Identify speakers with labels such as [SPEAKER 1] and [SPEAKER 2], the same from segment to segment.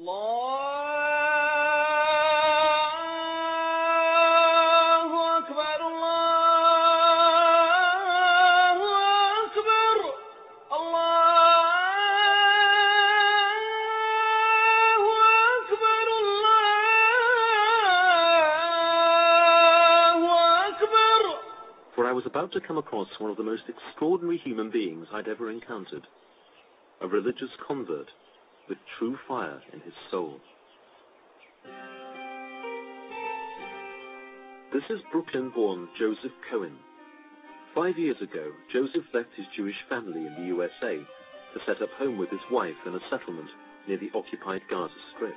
[SPEAKER 1] For I was about to come across one of the most extraordinary human beings I'd ever encountered. A religious convert with true fire in his soul. This is Brooklyn-born Joseph Cohen. 5 years ago, Joseph left his Jewish family in the USA to set up home with his wife in a settlement near the occupied Gaza Strip.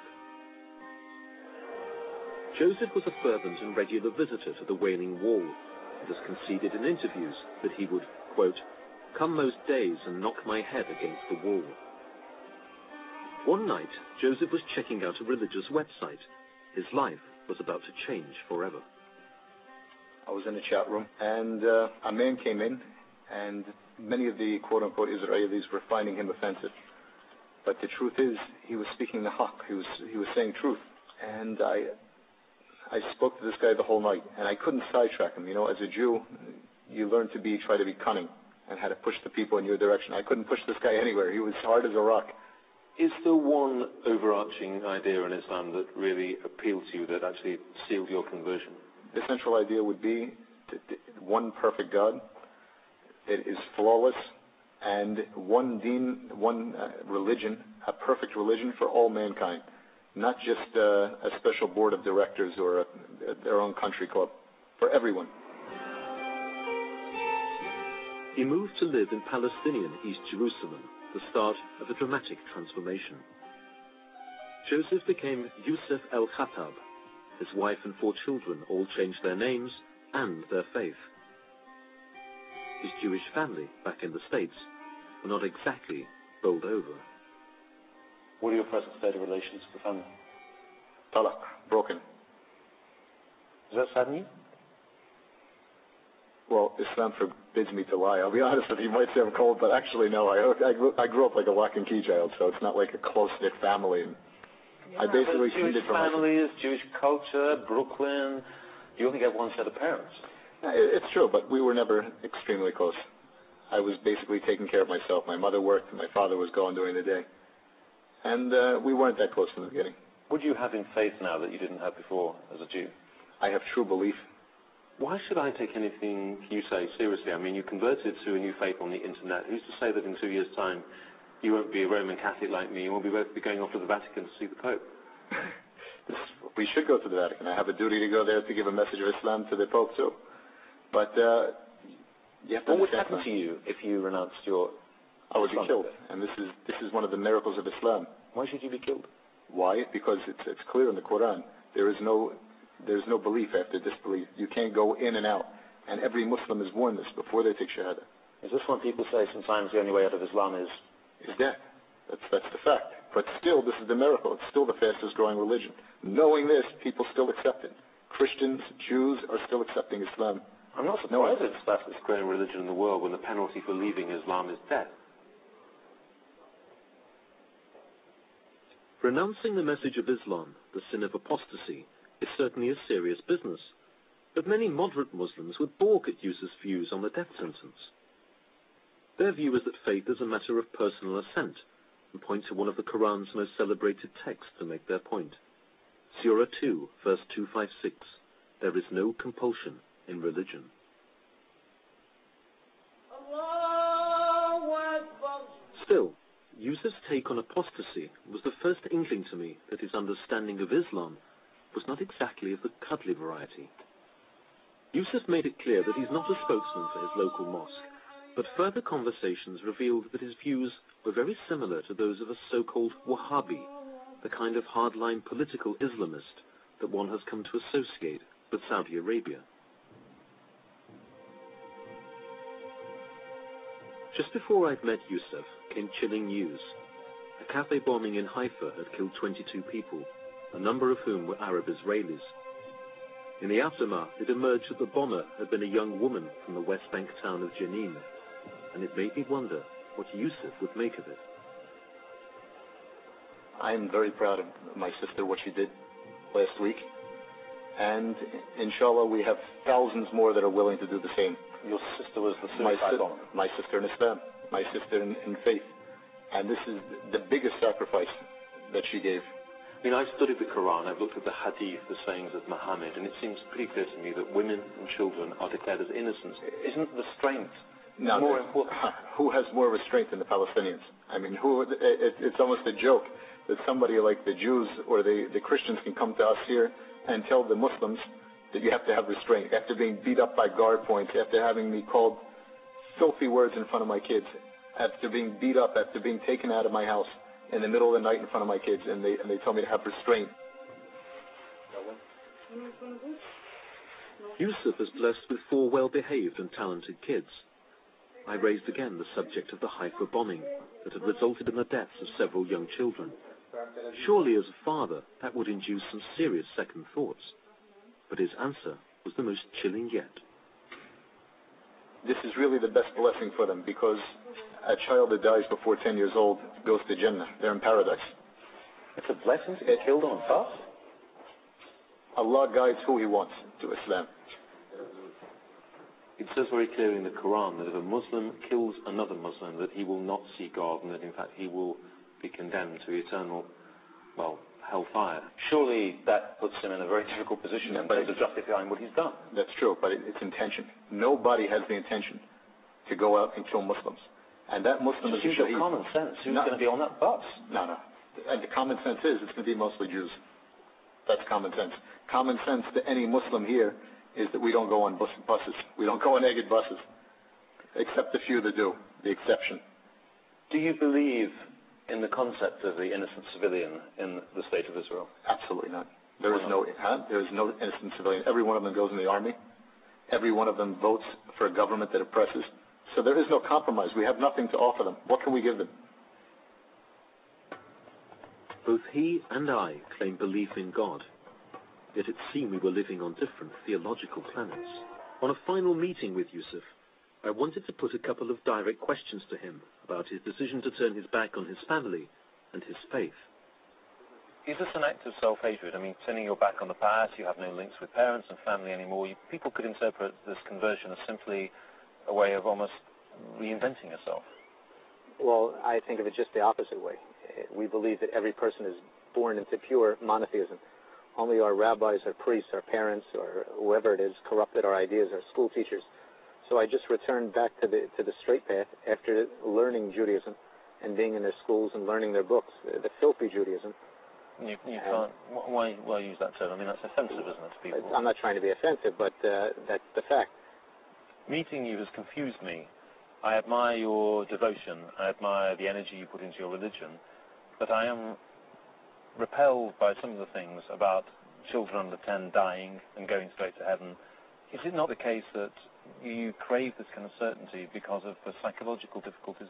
[SPEAKER 1] Joseph was a fervent and regular visitor to the Wailing Wall, and has conceded in interviews that he would, quote, come most days and knock my head against the wall. One night, Joseph was checking out a religious website. His life was about to change forever.
[SPEAKER 2] I was in a chat room, and a man came in, and many of the quote-unquote Israelis were finding him offensive. But the truth is, he was speaking the haqq. He was saying truth. And I spoke to this guy the whole night, and I couldn't sidetrack him. You know, as a Jew, you learn to try to be cunning and how to push the people in your direction. I couldn't push this guy anywhere. He was hard as a rock.
[SPEAKER 1] Is there one overarching idea in Islam that really appealed to you, that actually sealed your conversion?
[SPEAKER 2] The central idea would be one perfect God. It is flawless, and one deen, one religion, a perfect religion for all mankind, not just a special board of directors or their own country club, for everyone.
[SPEAKER 1] He moved to live in Palestinian East Jerusalem, the start of a dramatic transformation. Joseph became Yusuf el-Khattab. His wife and 4 children all changed their names and their faith. His Jewish family, back in the States, were not exactly bowled over.
[SPEAKER 3] What are your present state of relations with the family?
[SPEAKER 2] Talaq, broken.
[SPEAKER 3] Does that sadden you?
[SPEAKER 2] Well, Islam forbids me to lie. I'll be honest with you, you might say I'm cold, but actually no. I grew up like a lock and key child, so it's not like a close-knit family. And I basically
[SPEAKER 3] Jewish families, Jewish culture, Brooklyn, you only get one set of parents.
[SPEAKER 2] It's true, but we were never extremely close. I was basically taking care of myself. My mother worked, and my father was gone during the day. And we weren't that close in the beginning.
[SPEAKER 3] What do you have in faith now that you didn't have before as a Jew?
[SPEAKER 2] I have true belief.
[SPEAKER 1] Why should I take anything you say seriously? I mean, you converted to a new faith on the internet. Who's to say that in 2 years' time you won't be a Roman Catholic like me, and we'll both be going off to the Vatican to see the Pope?
[SPEAKER 2] We should go to the Vatican. I have a duty to go there to give a message of Islam to the Pope too. But you have to
[SPEAKER 3] what would happen to you if you renounced your
[SPEAKER 2] I would be killed. And this is one of the miracles of Islam.
[SPEAKER 3] Why should you be killed?
[SPEAKER 2] Why? Because it's clear in the Quran. There's no belief after disbelief. You can't go in and out. And every Muslim is warned this before they take Shahada.
[SPEAKER 3] Is this when people say sometimes the only way out of Islam is
[SPEAKER 2] death? That's the fact. But still, this is the miracle. It's still the fastest growing religion. Knowing this, people still accept it. Christians, Jews are still accepting Islam.
[SPEAKER 1] I'm not surprised it's the fastest growing religion in the world when the penalty for leaving Islam is death. Renouncing the message of Islam, the sin of apostasy, is certainly a serious business. But many moderate Muslims would balk at Yusuf's views on the death sentence. Their view is that faith is a matter of personal assent, and point to one of the Quran's most celebrated texts to make their point. Surah 2, verse 256, there is no compulsion in religion. Still, Yusuf's take on apostasy was the first inkling to me that his understanding of Islam was not exactly of the cuddly variety. Yusuf made it clear that he's not a spokesman for his local mosque, but further conversations revealed that his views were very similar to those of a so-called Wahhabi, the kind of hardline political Islamist that one has come to associate with Saudi Arabia. Just before I'd met Yusuf came chilling news. A cafe bombing in Haifa had killed 22 people, a number of whom were Arab Israelis. In the aftermath, it emerged that the bomber had been a young woman from the West Bank town of Jenin, and it made me wonder what Yusuf would make of it.
[SPEAKER 2] I'm very proud of my sister, what she did last week. And inshallah, we have thousands more that are willing to do the same.
[SPEAKER 3] Your sister was the suicide bomber.
[SPEAKER 2] My sister in Islam, my sister in faith. And this is the biggest sacrifice that she gave.
[SPEAKER 1] I mean, I've studied the Quran, I've looked at the hadith, the sayings of Muhammad, and it seems pretty clear to me that women and children are declared as innocent. Isn't the strength more important?
[SPEAKER 2] Who has more restraint than the Palestinians? I mean, it's almost a joke that somebody like the Jews or the Christians can come to us here and tell the Muslims that you have to have restraint. After being beat up by guard points, after having me called filthy words in front of my kids, after being beat up, after being taken out of my house in the middle of the night in front of my kids, and they told me to have restraint.
[SPEAKER 1] Yusuf is blessed with 4 well-behaved and talented kids. I raised again the subject of the Haifa bombing that had resulted in the deaths of several young children. Surely, as a father, that would induce some serious second thoughts. But his answer was the most chilling yet.
[SPEAKER 2] This is really the best blessing for them, because a child that dies before 10 years old goes to Jannah. They're in paradise.
[SPEAKER 3] It's a blessing to get killed on a bus?
[SPEAKER 2] Allah guides who He wants to Islam.
[SPEAKER 1] It says very clearly in the Quran that if a Muslim kills another Muslim, that he will not see God, and that in fact he will be condemned to eternal, hellfire.
[SPEAKER 3] Surely that puts him in a very difficult position in terms of justifying what he's done.
[SPEAKER 2] That's true, but it's intention. Nobody has the intention to go out and kill Muslims. And that Muslim is a shaheed.
[SPEAKER 3] Common sense. Who's going to be on that bus?
[SPEAKER 2] No. And the common sense is it's going to be mostly Jews. That's common sense. Common sense to any Muslim here is that we don't go on buses. We don't go on Egged buses. Except a few that do, the exception.
[SPEAKER 3] Do you believe in the concept of the innocent civilian in the state of Israel?
[SPEAKER 2] Absolutely not. There is no innocent civilian. Every one of them goes in the army. Every one of them votes for a government that oppresses. So there is no compromise. We have nothing to offer them. What can we give them?
[SPEAKER 1] Both he and I claim belief in God. Yet it seemed we were living on different theological planets. On a final meeting with Yusuf, I wanted to put a couple of direct questions to him about his decision to turn his back on his family and his faith.
[SPEAKER 3] Is this an act of self-hatred? I mean, turning your back on the past, you have no links with parents and family anymore. People could interpret this conversion as simply a way of almost reinventing yourself.
[SPEAKER 4] Well, I think of it just the opposite way. We believe that every person is born into pure monotheism. Only our rabbis, our priests, our parents, or whoever it is, corrupted our ideas, our school teachers. So I just returned back to the straight path after learning Judaism and being in their schools and learning their books, the filthy Judaism.
[SPEAKER 3] You can't. Why use that term? I mean, that's offensive, isn't it, to people?
[SPEAKER 4] I'm not trying to be offensive, but that's the fact.
[SPEAKER 3] Meeting you has confused me. I admire your devotion. I admire the energy you put into your religion. But I am repelled by some of the things about children under 10 dying and going straight to heaven. Is it not the case that you crave this kind of certainty because of the psychological difficulties?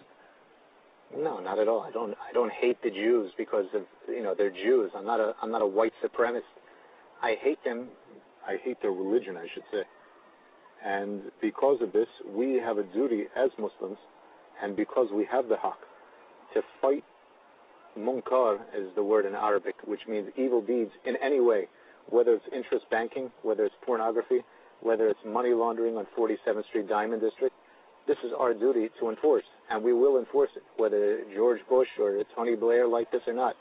[SPEAKER 4] No, not at all. I don't hate the Jews because of they're Jews. I'm not a white supremacist. I hate them. I hate their religion, I should say. And because of this, we have a duty as Muslims, and because we have the haqq, to fight munkar is the word in Arabic, which means evil deeds in any way, whether it's interest banking, whether it's pornography, whether it's money laundering on 47th Street Diamond District. This is our duty to enforce, and we will enforce it, whether George Bush or Tony Blair like this or not.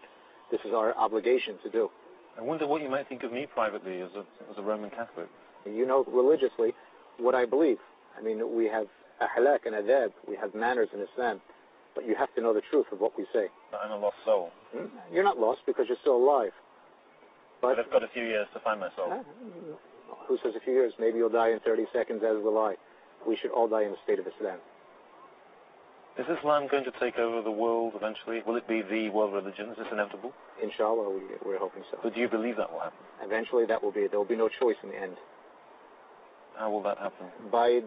[SPEAKER 4] This is our obligation to do.
[SPEAKER 3] I wonder what you might think of me privately as a Roman Catholic.
[SPEAKER 4] You know religiously what I believe. I mean, we have ahlak and adab, we have manners in Islam, but you have to know the truth of what we say.
[SPEAKER 3] I'm a lost soul.
[SPEAKER 4] You're not lost because you're still alive.
[SPEAKER 3] But I've got a few years to find my soul.
[SPEAKER 4] Who says a few years? Maybe you'll die in 30 seconds, as will I. We should all die in the state of Islam.
[SPEAKER 3] Is Islam going to take over the world eventually? Will it be the world religion? Is this inevitable?
[SPEAKER 4] Inshallah, we're hoping so.
[SPEAKER 3] But do you believe that will happen?
[SPEAKER 4] Eventually that will be. There will be no choice in the end.
[SPEAKER 3] How will that happen?
[SPEAKER 4] By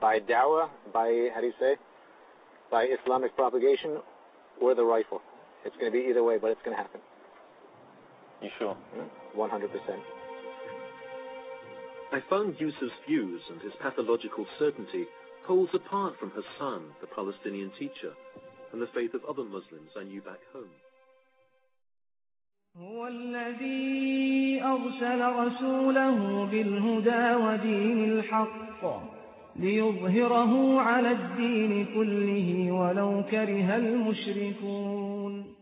[SPEAKER 4] dawah, by Islamic propagation, or the rifle. It's going to be either way, but it's going to happen.
[SPEAKER 3] You sure?
[SPEAKER 4] 100%.
[SPEAKER 1] I found Yusuf's views and his pathological certainty poles apart from Hassan, the Palestinian teacher, and the faith of other Muslims I knew back home.
[SPEAKER 5] الذي أرسل رسوله بالهدى ودين الحق ليظهره على الدين كله ولو كره المشركون.